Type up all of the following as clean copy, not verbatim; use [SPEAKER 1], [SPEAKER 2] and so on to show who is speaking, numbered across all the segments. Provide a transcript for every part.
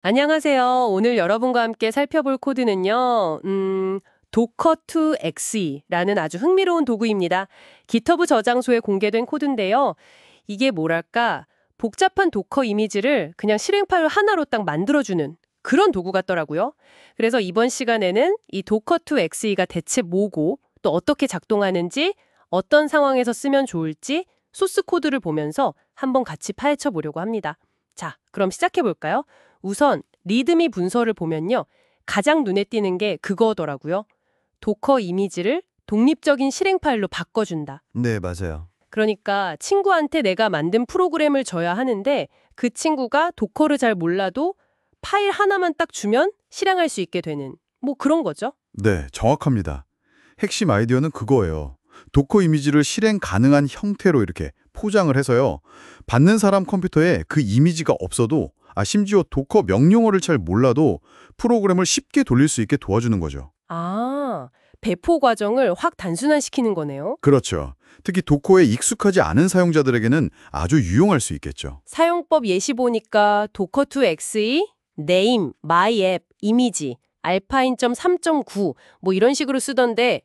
[SPEAKER 1] 안녕하세요. 오늘 여러분과 함께 살펴볼 코드는요, docker2xe라는 아주 흥미로운 도구입니다. GitHub 저장소에 공개된 코드인데요. 이게 뭐랄까, 복잡한 도커 이미지를 그냥 실행 파일 하나로 딱 만들어주는 그런 도구 같더라고요. 그래서 이번 시간에는 이 docker2xe가 대체 뭐고, 또 어떻게 작동하는지, 어떤 상황에서 쓰면 좋을지, 소스 코드를 보면서 한번 같이 파헤쳐 보려고 합니다. 자, 그럼 시작해 볼까요? 우선 리드미 문서를 보면요. 가장 눈에 띄는 게 그거더라고요. 도커 이미지를 독립적인 실행 파일로 바꿔준다.
[SPEAKER 2] 네, 맞아요.
[SPEAKER 1] 그러니까 친구한테 내가 만든 프로그램을 줘야 하는데 그 친구가 도커를 잘 몰라도 파일 하나만 딱 주면 실행할 수 있게 되는 뭐 그런 거죠.
[SPEAKER 2] 네, 정확합니다. 핵심 아이디어는 그거예요. 도커 이미지를 실행 가능한 형태로 이렇게 포장을 해서요. 받는 사람 컴퓨터에 그 이미지가 없어도 심지어 도커 명령어를 잘 몰라도 프로그램을 쉽게 돌릴 수 있게 도와주는 거죠.
[SPEAKER 1] 아, 배포 과정을 확 단순화시키는 거네요.
[SPEAKER 2] 그렇죠. 특히 도커에 익숙하지 않은 사용자들에게는 아주 유용할 수 있겠죠.
[SPEAKER 1] 사용법 예시 보니까 docker2xe, name, myapp, 이미지, 알파인 3.9 뭐 이런 식으로 쓰던데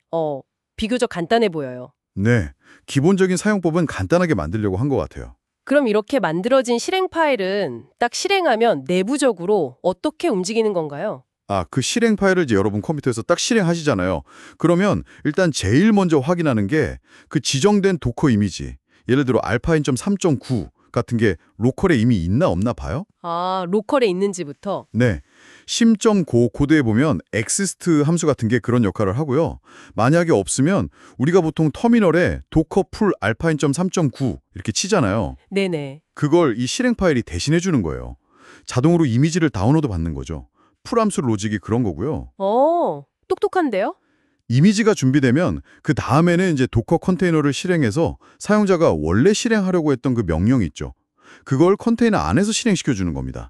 [SPEAKER 1] 비교적 간단해 보여요.
[SPEAKER 2] 네, 기본적인 사용법은 간단하게 만들려고 한 것 같아요.
[SPEAKER 1] 그럼 이렇게 만들어진 실행 파일은 딱 실행하면 내부적으로 어떻게 움직이는 건가요?
[SPEAKER 2] 그 실행 파일을 이제 여러분 컴퓨터에서 딱 실행하시잖아요. 그러면 일단 제일 먼저 확인하는 게 그 지정된 도커 이미지, 예를 들어 알파인 3.9 같은 게 로컬에 이미 있나 없나 봐요?
[SPEAKER 1] 아, 로컬에 있는지부터.
[SPEAKER 2] 네. 심.고 코드에 보면 exist 함수 같은 게 그런 역할을 하고요. 만약에 없으면 우리가 보통 터미널에 docker 풀 알파인 3.9 이렇게 치잖아요.
[SPEAKER 1] 네네.
[SPEAKER 2] 그걸 이 실행 파일이 대신해 주는 거예요. 자동으로 이미지를 다운로드 받는 거죠. 풀 함수 로직이 그런 거고요.
[SPEAKER 1] 똑똑한데요?
[SPEAKER 2] 이미지가 준비되면 그 다음에는 이제 도커 컨테이너를 실행해서 사용자가 원래 실행하려고 했던 그 명령이 있죠. 그걸 컨테이너 안에서 실행시켜 주는 겁니다.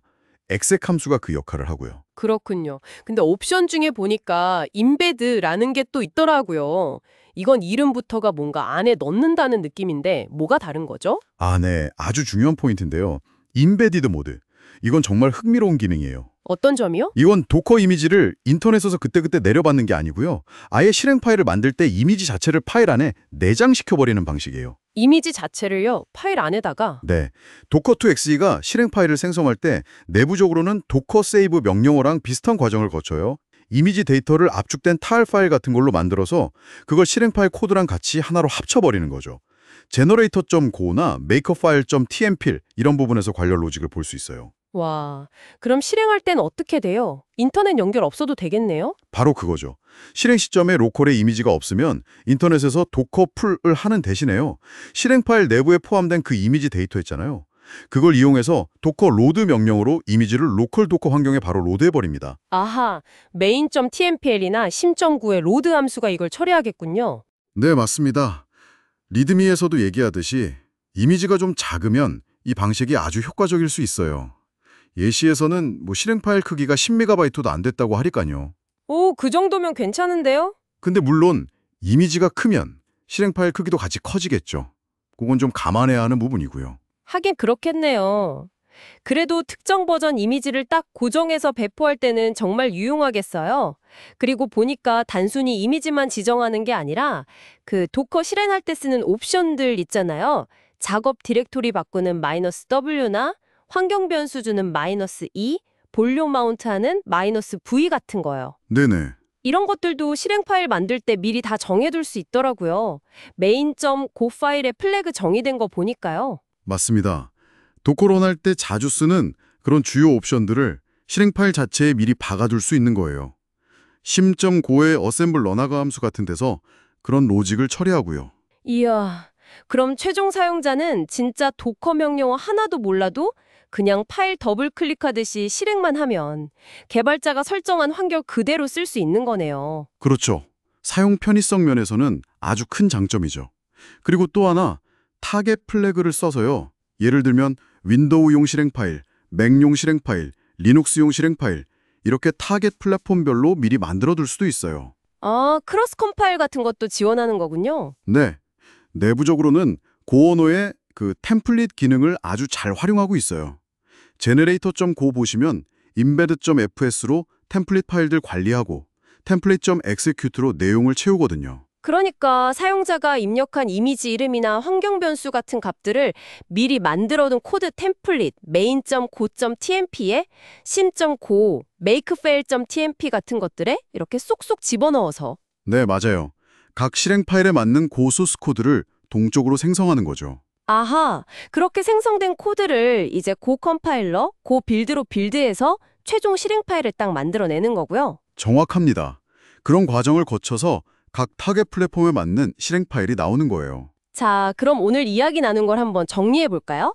[SPEAKER 2] exec 함수가 그 역할을 하고요.
[SPEAKER 1] 그렇군요. 근데 옵션 중에 보니까 embed라는 게 또 있더라고요. 이건 이름부터가 뭔가 안에 넣는다는 느낌인데 뭐가 다른 거죠?
[SPEAKER 2] 네. 아주 중요한 포인트인데요. 인베디드 모드. 이건 정말 흥미로운 기능이에요.
[SPEAKER 1] 어떤 점이요?
[SPEAKER 2] 이건 도커 이미지를 인터넷에서 그때그때 내려받는 게 아니고요. 아예 실행 파일을 만들 때 이미지 자체를 파일 안에 내장시켜버리는 방식이에요.
[SPEAKER 1] 이미지 자체를요, 파일 안에다가.
[SPEAKER 2] 네. docker2xe가 실행 파일을 생성할 때 내부적으로는 docker save 명령어랑 비슷한 과정을 거쳐요. 이미지 데이터를 압축된 tar 파일 같은 걸로 만들어서 그걸 실행 파일 코드랑 같이 하나로 합쳐버리는 거죠. generator.go나 makerfile.tmpl 이런 부분에서 관련 로직을 볼 수 있어요.
[SPEAKER 1] 와, 그럼 실행할 땐 어떻게 돼요? 인터넷 연결 없어도 되겠네요?
[SPEAKER 2] 바로 그거죠. 실행 시점에 로컬에 이미지가 없으면 인터넷에서 도커 풀을 하는 대신에요. 실행 파일 내부에 포함된 그 이미지 데이터 있잖아요. 그걸 이용해서 도커 로드 명령으로 이미지를 로컬 도커 환경에 바로 로드해버립니다.
[SPEAKER 1] 아하, main.tmpl이나 심.9의 로드 함수가 이걸 처리하겠군요.
[SPEAKER 2] 네, 맞습니다. 리드미에서도 얘기하듯이 이미지가 좀 작으면 이 방식이 아주 효과적일 수 있어요. 예시에서는 실행 파일 크기가 10MB도 안 됐다고 하니까요.
[SPEAKER 1] 오, 그 정도면 괜찮은데요?
[SPEAKER 2] 근데 물론 이미지가 크면 실행 파일 크기도 같이 커지겠죠. 그건 좀 감안해야 하는 부분이고요.
[SPEAKER 1] 하긴 그렇겠네요. 그래도 특정 버전 이미지를 딱 고정해서 배포할 때는 정말 유용하겠어요. 그리고 보니까 단순히 이미지만 지정하는 게 아니라 그 도커 실행할 때 쓰는 옵션들 있잖아요. 작업 디렉토리 바꾸는 -w나 환경 변수 주는 -e, 볼륨 마운트하는 -v 같은 거요.
[SPEAKER 2] 네네.
[SPEAKER 1] 이런 것들도 실행 파일 만들 때 미리 다 정해둘 수 있더라고요. main.go 파일에 플래그 정의된 거 보니까요.
[SPEAKER 2] 맞습니다. 도커론 할 때 자주 쓰는 그런 주요 옵션들을 실행 파일 자체에 미리 박아둘 수 있는 거예요. 심.go의 어셈블 러나가 함수 같은 데서 그런 로직을 처리하고요.
[SPEAKER 1] 이야, 그럼 최종 사용자는 진짜 도커 명령어 하나도 몰라도 그냥 파일 더블 클릭하듯이 실행만 하면 개발자가 설정한 환경 그대로 쓸 수 있는 거네요.
[SPEAKER 2] 그렇죠. 사용 편의성 면에서는 아주 큰 장점이죠. 그리고 또 하나, 타겟 플래그를 써서요. 예를 들면 윈도우용 실행 파일, 맥용 실행 파일, 리눅스용 실행 파일 이렇게 타겟 플랫폼별로 미리 만들어둘 수도 있어요.
[SPEAKER 1] 아, 크로스 컴파일 같은 것도 지원하는 거군요.
[SPEAKER 2] 네, 내부적으로는 고언어의 그 템플릿 기능을 아주 잘 활용하고 있어요. generator.go 보시면 embed.fs로 템플릿 파일들 관리하고 template.execute로 내용을 채우거든요.
[SPEAKER 1] 그러니까 사용자가 입력한 이미지 이름이나 환경 변수 같은 값들을 미리 만들어둔 코드 템플릿 main.go.tmp에 sim.go, makefail.tmp 같은 것들에 이렇게 쏙쏙 집어넣어서
[SPEAKER 2] 네, 맞아요. 각 실행 파일에 맞는 고소스 코드를 동적으로 생성하는 거죠.
[SPEAKER 1] 아하, 그렇게 생성된 코드를 이제 고 컴파일러, 고 빌드로 빌드해서 최종 실행 파일을 딱 만들어내는 거고요.
[SPEAKER 2] 정확합니다. 그런 과정을 거쳐서 각 타겟 플랫폼에 맞는 실행 파일이 나오는 거예요.
[SPEAKER 1] 자, 그럼 오늘 이야기 나눈 걸 한번 정리해 볼까요?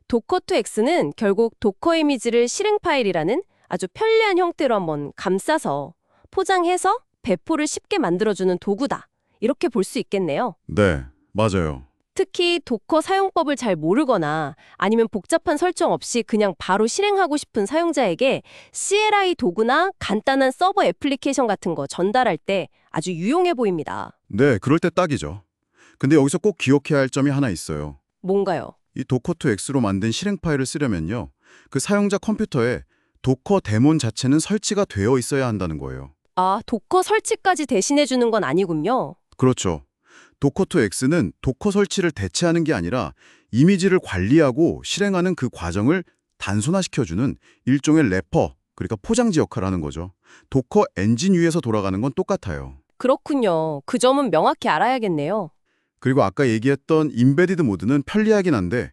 [SPEAKER 1] 도커2x는 결국 도커 이미지를 실행 파일이라는 아주 편리한 형태로 한번 감싸서 포장해서 배포를 쉽게 만들어주는 도구다. 이렇게 볼 수 있겠네요.
[SPEAKER 2] 네, 맞아요.
[SPEAKER 1] 특히 도커 사용법을 잘 모르거나 아니면 복잡한 설정 없이 그냥 바로 실행하고 싶은 사용자에게 CLI 도구나 간단한 서버 애플리케이션 같은 거 전달할 때 아주 유용해 보입니다.
[SPEAKER 2] 네, 그럴 때 딱이죠. 근데 여기서 꼭 기억해야 할 점이 하나 있어요.
[SPEAKER 1] 뭔가요?
[SPEAKER 2] 이 도커2x로 만든 실행 파일을 쓰려면요. 그 사용자 컴퓨터에 도커 데몬 자체는 설치가 되어 있어야 한다는 거예요.
[SPEAKER 1] 아, 도커 설치까지 대신해 주는 건 아니군요.
[SPEAKER 2] 그렇죠. 도커2x는 도커 설치를 대체하는 게 아니라 이미지를 관리하고 실행하는 그 과정을 단순화시켜주는 일종의 래퍼, 그러니까 포장지 역할을 하는 거죠. 도커 엔진 위에서 돌아가는 건 똑같아요.
[SPEAKER 1] 그렇군요. 그 점은 명확히 알아야겠네요.
[SPEAKER 2] 그리고 아까 얘기했던 임베디드 모드는 편리하긴 한데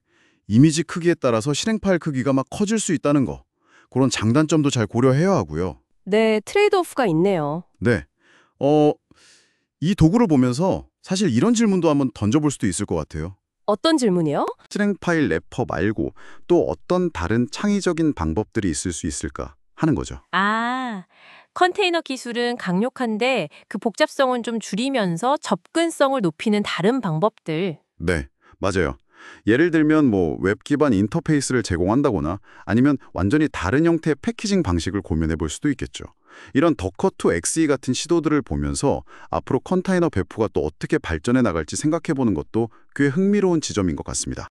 [SPEAKER 2] 이미지 크기에 따라서 실행 파일 크기가 막 커질 수 있다는 거. 그런 장단점도 잘 고려해야 하고요.
[SPEAKER 1] 네, 트레이드오프가 있네요.
[SPEAKER 2] 네. 이 도구를 보면서 사실 이런 질문도 한번 던져볼 수도 있을 것 같아요.
[SPEAKER 1] 어떤 질문이요?
[SPEAKER 2] 실행 파일 래퍼 말고 또 어떤 다른 창의적인 방법들이 있을 수 있을까 하는 거죠.
[SPEAKER 3] 아, 컨테이너 기술은 강력한데 그 복잡성은 좀 줄이면서 접근성을 높이는 다른 방법들.
[SPEAKER 2] 네, 맞아요. 예를 들면 웹 기반 인터페이스를 제공한다거나 아니면 완전히 다른 형태의 패키징 방식을 고민해 볼 수도 있겠죠. 이런 도커2xe 같은 시도들을 보면서 앞으로 컨테이너 배포가 또 어떻게 발전해 나갈지 생각해 보는 것도 꽤 흥미로운 지점인 것 같습니다.